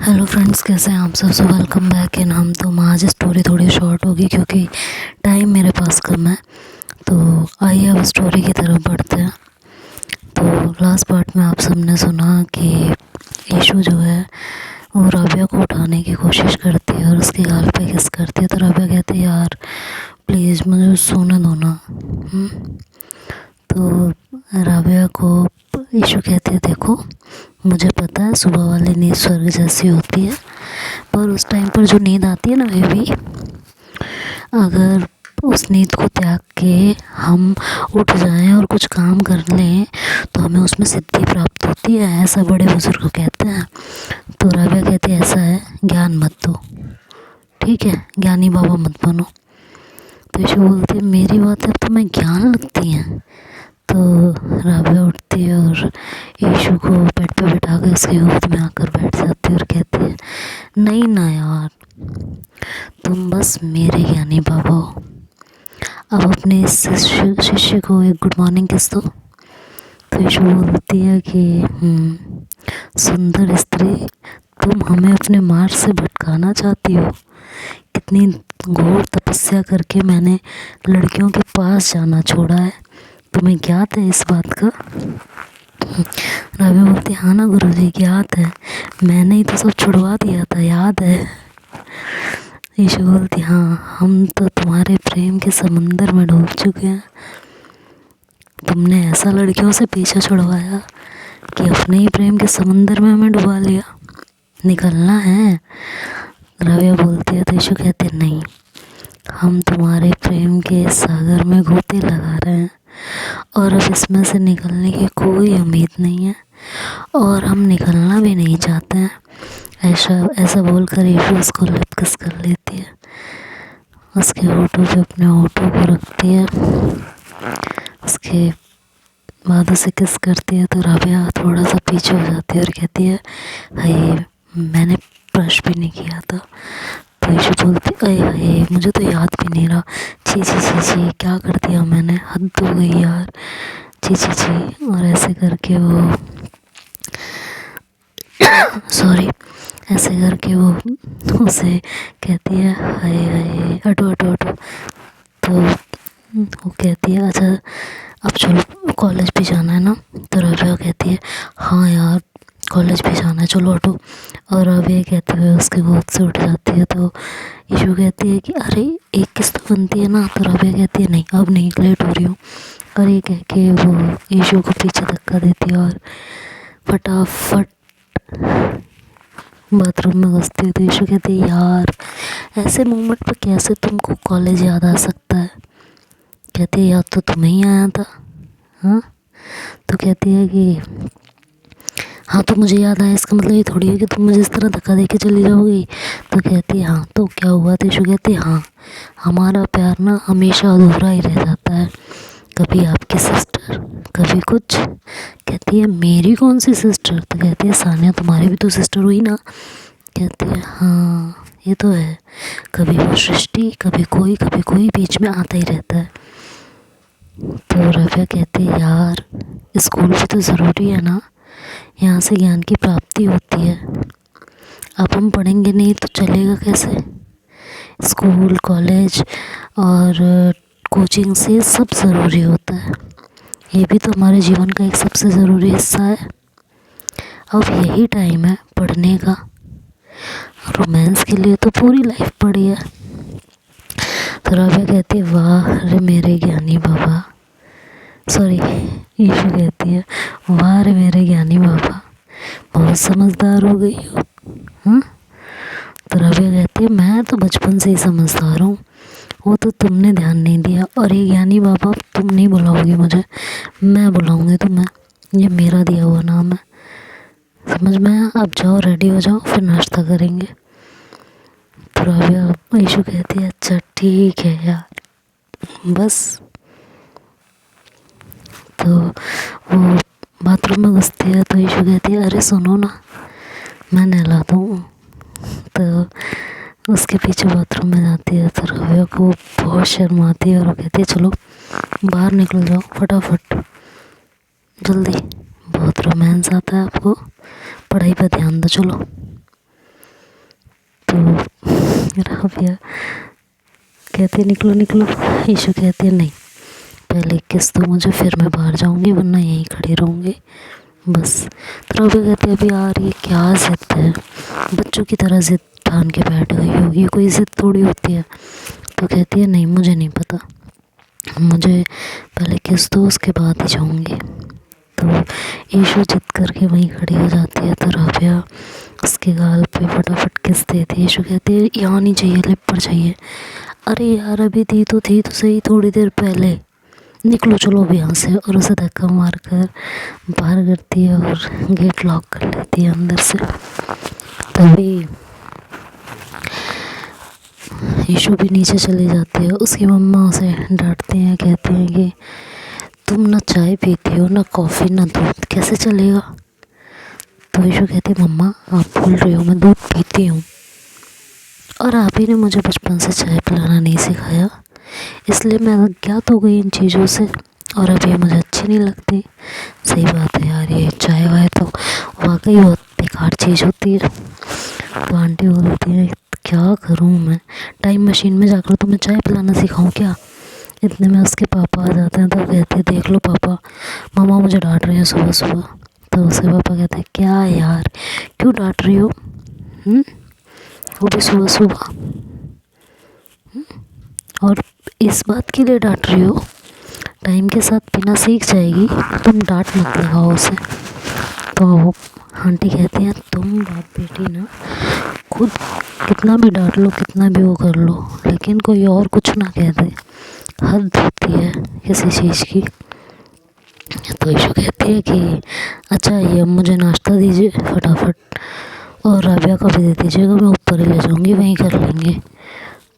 Hello friends, कैसे हैं आप सब। सो वेलकम बैक इन हम। तो आज स्टोरी थोड़ी शॉर्ट होगी क्योंकि टाइम मेरे पास कम है। तो आइए अब स्टोरी की तरफ बढ़ते हैं। तो लास्ट पार्ट में आप सबने सुना कि ईशू जो है वो राबिया को उठाने की कोशिश करती है और उसके गाल पे किस करती है। तो राबिया कहती है, यार प्लीज़ मुझे सोने दो ना। तो राबिया को ईशू कहती है, देखो मुझे पता है सुबह वाली नींद स्वर्ग जैसी होती है, पर उस टाइम पर जो नींद आती है ना बेबी, अगर उस नींद को त्याग के हम उठ जाएं और कुछ काम कर लें तो हमें उसमें सिद्धि प्राप्त होती है, ऐसा बड़े बुजुर्ग कहते हैं। तो राबिया कहती है, ऐसा है, ज्ञान मत दो, ठीक है, ज्ञानी बाबा मत बनो। तो ईशू बोलती है, मेरी बातें अब तुम्हें ज्ञान लगती हैं। तो राबिया उठती है और ईशू को बेड पे बिठा के उसकी गोद में आकर बैठ जाती है और कहती है, नहीं ना यार, तुम बस मेरे ज्ञानी बाबा हो। अब अपने इस शिष्य को एक गुड मॉर्निंग किस दो। तो ईशू बोलती है कि सुंदर स्त्री, तुम हमें अपने मार्ग से भटकाना चाहती हो। कितनी घोर तपस्या करके मैंने लड़कियों के पास जाना छोड़ा है, तुम्हें ज्ञात है इस बात का। राबिया बोलती, हाँ ना गुरुजी, ज्ञात है, मैंने ही तो सब छुड़वा दिया था, याद है। ईशू बोलती, हाँ हम तो तुम्हारे प्रेम के समंदर में डूब चुके हैं। तुमने ऐसा लड़कियों से पीछा छुड़वाया कि अपने ही प्रेम के समंदर में हमें डुबा लिया। निकलना है। राबिया बोलती है तो ईशू कहते, नहीं, हम तुम्हारे प्रेम के सागर में गोते लगा रहे हैं और अब इसमें से निकलने की कोई उम्मीद नहीं है और हम निकलना भी नहीं चाहते हैं। ऐसा बोलकर ईशू उसको लिप किस कर लेती है, उसके होठों पे अपने होठों को रखती है, उसके बाद उसे किस करती है। तो राबिया थोड़ा सा पीछे हो जाती है और कहती है, हाय मैंने ब्रश भी नहीं किया था। तो ईशू बोलती, अरे हाय मुझे तो याद भी नहीं रहा, छी छी छी छी, क्या कर दिया मैंने, हद हो गई यार, छी छी छी। और ऐसे करके वो सॉरी, ऐसे करके वो उसे कहती है, हाय हाय हटो हटो हटो। तो वो कहती है, अच्छा अब चलो कॉलेज भी जाना है ना। तो राबिया कहती है, हाँ यार कॉलेज भी जाना है, चलो हटो। और राबिया कहते हुए उसके गोद से उठ जाती है। तो ईशू कहती है कि अरे एक किस्त बनती है ना। तो राबिया कहती है, नहीं अब नहीं, लेट हो रही हूँ। और ये कह के वो ईशू को पीछे धक्का देती है और फटाफट बाथरूम में घुसती है। तो ईशू कहती है, यार ऐसे मोमेंट पर कैसे तुमको कॉलेज याद आ सकता है। कहती है, याद तो तुम्हें ही आया था। हाँ, तो कहती है कि हाँ तो मुझे याद आया, इसका मतलब ये थोड़ी है कि तुम मुझे इस तरह धक्का दे के चली जाओगी। तो कहती है, हाँ तो क्या हुआ। तो ईशू कहती है, हाँ हमारा प्यार ना हमेशा अधूरा ही रह जाता है, कभी आपकी सिस्टर कभी कुछ। कहती है, मेरी कौन सी सिस्टर। तो कहती है, सानिया तुम्हारी भी तो सिस्टर हुई ना। कहती है, हाँ ये तो है, कभी वो सृष्टि कभी कोई बीच में आता ही रहता है। तो राबिया कहती है, यार स्कूल भी तो ज़रूरी है ना, यहाँ से ज्ञान की प्राप्ति होती है। अब हम पढ़ेंगे नहीं तो चलेगा कैसे। स्कूल कॉलेज और कोचिंग से सब ज़रूरी होता है, ये भी तो हमारे जीवन का एक सबसे ज़रूरी हिस्सा है। अब यही टाइम है पढ़ने का, रोमांस के लिए तो पूरी लाइफ पड़ी है। तो राबिया कहती है, वाह रे मेरे ज्ञानी बाबा, सॉरी ईशू कहती है, वाह रे मेरे ज्ञानी बाबा, बहुत समझदार हो गई हो। हाँ, तो राबिया कहती है, मैं तो बचपन से ही समझदार हूँ, वो तो तुमने ध्यान नहीं दिया। और ये ज्ञानी बाबा तुम नहीं बुलाओगी मुझे, मैं बुलाऊँगी तुम्हें, ये मेरा दिया हुआ नाम है, समझ में आया। अब जाओ रेडी हो जाओ, फिर नाश्ता करेंगे। तो राबिया ईशू कहती है, अच्छा ठीक है यार, बस। तो वो बाथरूम में घुसती है। तो ईशू कहती है, अरे सुनो ना, मैं नहला दूँ। तो उसके पीछे बाथरूम में जाती है। तो राबिया को बहुत शर्म आती है और वो कहती है, चलो बाहर निकल जाओ फटाफट, जल्दी, बहुत रोमांस आता है आपको, पढ़ाई पर ध्यान दो चलो। तो राबिया कहती है निकलो निकलो, ईशु कहती है नहीं, पहले किस दो मुझे, फिर मैं बाहर जाऊंगी, वरना यहीं खड़ी रहूँगी बस। तो राबिया कहती है अभी यार ये क्या ज़िद है, बच्चों की तरह ज़िद ठान के बैठ गई होगी, कोई ज़िद थोड़ी होती है। तो कहती है नहीं मुझे नहीं पता, मुझे पहले किस दो उसके बाद ही जाऊँगी। तो ईशु जिद करके वहीं खड़ी हो जाती है। तो राबिया उसके गाल पे फटाफट किस देती है। ईशु कहती है यहाँ नहीं चाहिए, लिप पर चाहिए। अरे यार अभी दी तो थी तो सही थोड़ी देर पहले, निकलो चलो अभी यहाँ से। और उसे धक्का मार कर बाहर करती है और गेट लॉक कर लेती है अंदर से। तभी ईशु भी नीचे चली जाती है। उसकी मम्मा उसे डांटती हैं, कहती हैं कि तुम ना चाय पीती हो ना कॉफ़ी ना दूध, कैसे चलेगा। तो ईशु कहती है मम्मा आप भूल रही हो, मैं दूध पीती हूँ और आप ही ने मुझे बचपन से चाय पिलाना नहीं सिखाया, इसलिए मैं अज्ञात हो गई इन चीज़ों से और अब ये मुझे अच्छी नहीं लगती। सही बात है यार, ये चाय वाय तो वाकई बहुत बेकार चीज़ होती है। तो आंटी बोलती है क्या करूँ मैं, टाइम मशीन में जाकर तुम्हें चाय पिलाना सिखाऊँ क्या। इतने में उसके पापा आ जाते हैं। तो कहते हैं देख लो पापा, मामा मुझे डांट रहे हैं सुबह सुबह। तो उसके पापा कहते हैं क्या यार क्यों डांट रही हो, वो भी सुबह सुबह, और इस बात के लिए डांट रही हो, टाइम के साथ पीना सीख जाएगी, तुम डांट मत लगाओ उसे। तो आंटी कहती हैं तुम बाप बेटी ना खुद कितना भी डांट लो कितना भी वो कर लो, लेकिन कोई और कुछ ना कह दे, हद होती है किसी चीज़ की। तो ईशु कहती है कि अच्छा ये अब मुझे नाश्ता दीजिए फटाफट, और राबिया को भी दे दीजिएगा, मैं ऊपर ही ले जाऊँगी वहीं कर लेंगे।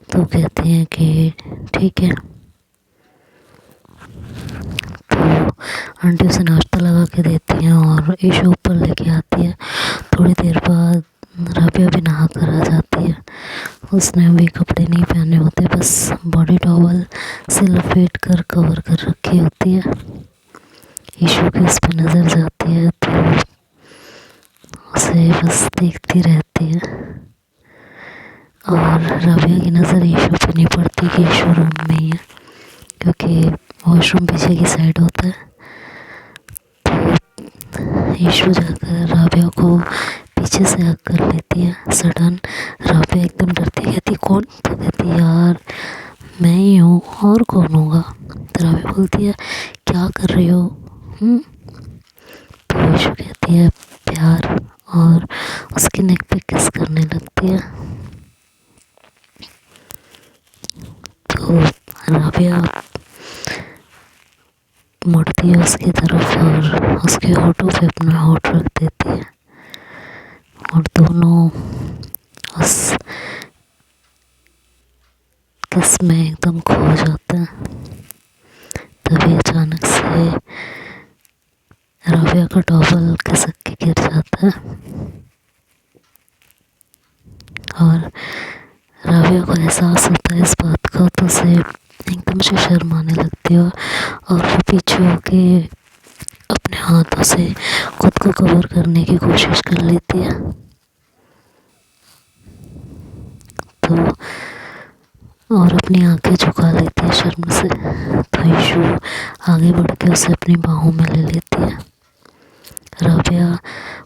तो कहती हैं कि ठीक है। तो आंटी उसे नाश्ता लगा के देती हैं और ईशु ऊपर लेके आती है। थोड़ी देर बाद राबिया भी नहा कर आ जाती है। उसने अभी कपड़े नहीं पहने होते, बस बॉडी टॉवल से लपेट कर कवर कर रखी होती है। ईशु की उस पर नज़र जाती है तो उसे बस देखती रहती है और राबिया की नज़र ईशु पे नहीं पड़ती कि ईशु रूम में ही है, क्योंकि वॉशरूम पीछे की साइड होता है। तो ईशु जाकर राबिया को पीछे से हक कर लेती है। सडन राबिया एकदम डरती है, कहती कौन। तो कहती यार मैं ही हूँ और कौन होगा। तो राबिया बोलती है क्या कर रही हो। तो ईशु कहती है प्यार, और उसके नेक पे किस करने लगती है। तो राबिया मुड़ती है उसकी तरफ और उसके होठों पे अपना होठ रख देती है और दोनों उस किस में एकदम खो जाते हैं। तभी अचानक से राबिया का टॉवल खिसक के गिर जाता है और राबिया को एहसास होता है इस बात का, तो उसे एकदम से शर्म आने लगती है और वो पीछे होके अपने हाथों से खुद को कवर करने की कोशिश कर लेती है। तो और अपनी आंखें झुका लेती है शर्म से। तो ईशु आगे बढ़ के उसे अपनी बाहों में ले लेती है। राबिया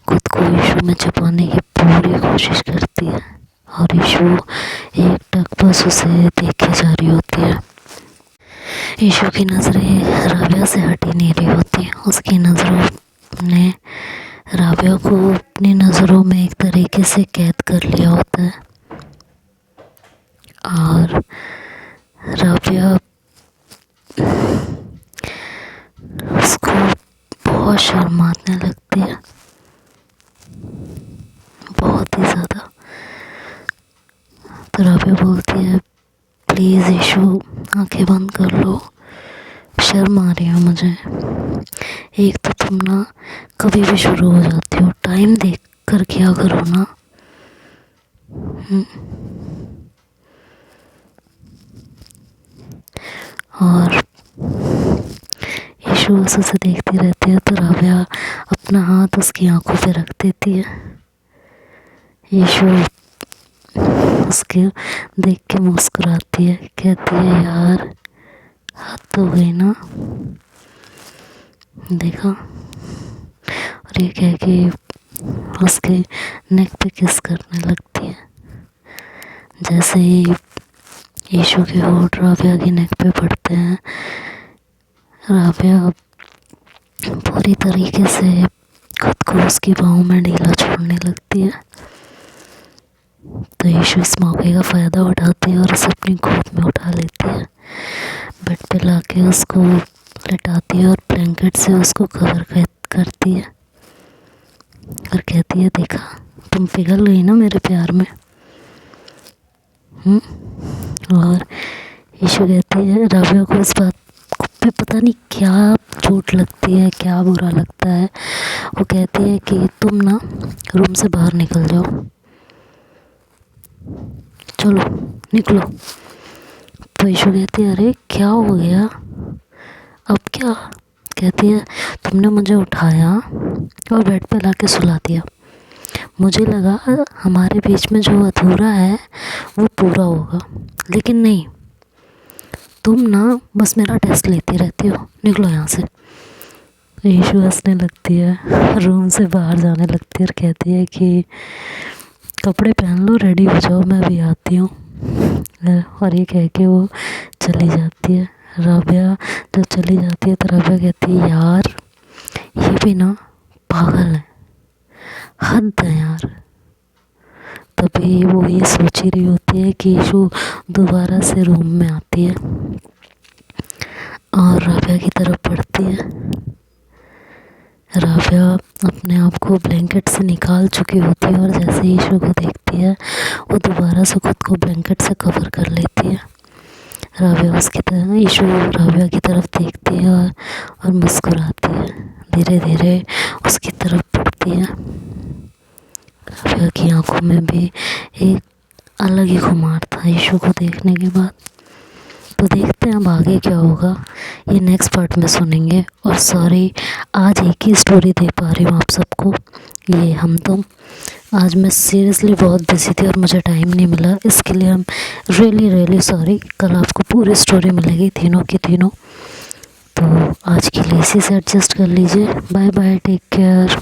खुद को ईशु में छिपाने की पूरी कोशिश करती है और ईशु एक टक बस उसे देखे जा रही होती है। ईशु की नज़रें राबिया से हटी नहीं रही होती, उसकी नज़रों ने राबिया को अपनी नज़रों में एक तरीके से कैद कर लिया होता है और राबिया उसको बहुत शर्म आने लगती है, बहुत ही ज़्यादा। तो राबिया बोलती है प्लीज़ ईशु आंखें बंद कर लो, शर्म आ रही है मुझे। एक तो तुम ना कभी भी शुरू हो जाती हो, टाइम देख कर क्या करो ना। और ईशु उसे देखती रहती है। तो राबिया अपना हाथ उसकी आंखों पे रख देती है। ईशु उसके देख के मुस्कुराती है, कहती है यार हद तो गई ना, देखा। और ये कह के उसके नेक पे किस करने लगती है। जैसे ही यीशु के होठ राबिया की नेक पे पड़ते हैं, राबिया पूरी तरीके से खुद को उसकी बाहों में ढीला छोड़ने लगती है। तो यीशु इस मौके का फ़ायदा उठाती है और उसे अपनी गोद में उठा लेती है, बेड पे लाके उसको लेटाती है और ब्लैंकेट से उसको कवर करती है और कहती है देखा तुम पिघल गई ना मेरे प्यार में। और यीशु कहती है, राबिया को इस बात पे पता नहीं क्या चोट लगती है, क्या बुरा लगता है। वो कहती है कि तुम ना रूम से बाहर निकल जाओ, चलो निकलो। तो यीशु कहती है अरे क्या हो गया, अब क्या। कहती है तुमने मुझे उठाया और बेड पे लाके सुला दिया, मुझे लगा हमारे बीच में जो अधूरा है वो पूरा होगा, लेकिन नहीं, तुम ना बस मेरा टेस्ट लेती रहती हो, निकलो यहाँ से। यीशु हंसने लगती है, रूम से बाहर जाने लगती है और कहती है कि कपड़े पहन लो, रेडी हो जाओ, मैं भी आती हूँ। और ये कह के वो चली जाती है। राबिया जब चली जाती है तो राबिया कहती है यार ये भी ना पागल है, हद है यार। तभी वो ये सोच ही रही होती है कि यीशु दोबारा से रूम में आती है और राबिया की तरफ बढ़ती है। राबिया अपने आप को ब्लैंकेट से निकाल चुकी होती है और जैसे यीशु को देखती है वो दोबारा से खुद को ब्लैंकेट से कवर कर लेती है। राबिया उसकी तरफ, यीशु राबिया की तरफ देखती है और मुस्कुराती है, धीरे धीरे उसकी तरफ बढ़ती है। राबिया की आंखों में भी एक अलग ही खुमार था यीशु को देखने के बाद। तो देखते हैं अब आगे क्या होगा, ये नेक्स्ट पार्ट में सुनेंगे। और सॉरी आज एक ही स्टोरी दे पा रही हूँ आप सबको, ये हम तुम। आज मैं सीरियसली बहुत बिजी थी और मुझे टाइम नहीं मिला, इसके लिए हम रियली सॉरी। कल आपको पूरी स्टोरी मिलेगी तीनों की तीनों। तो आज के लिए इसी से एडजस्ट कर लीजिए। Bye bye, take care.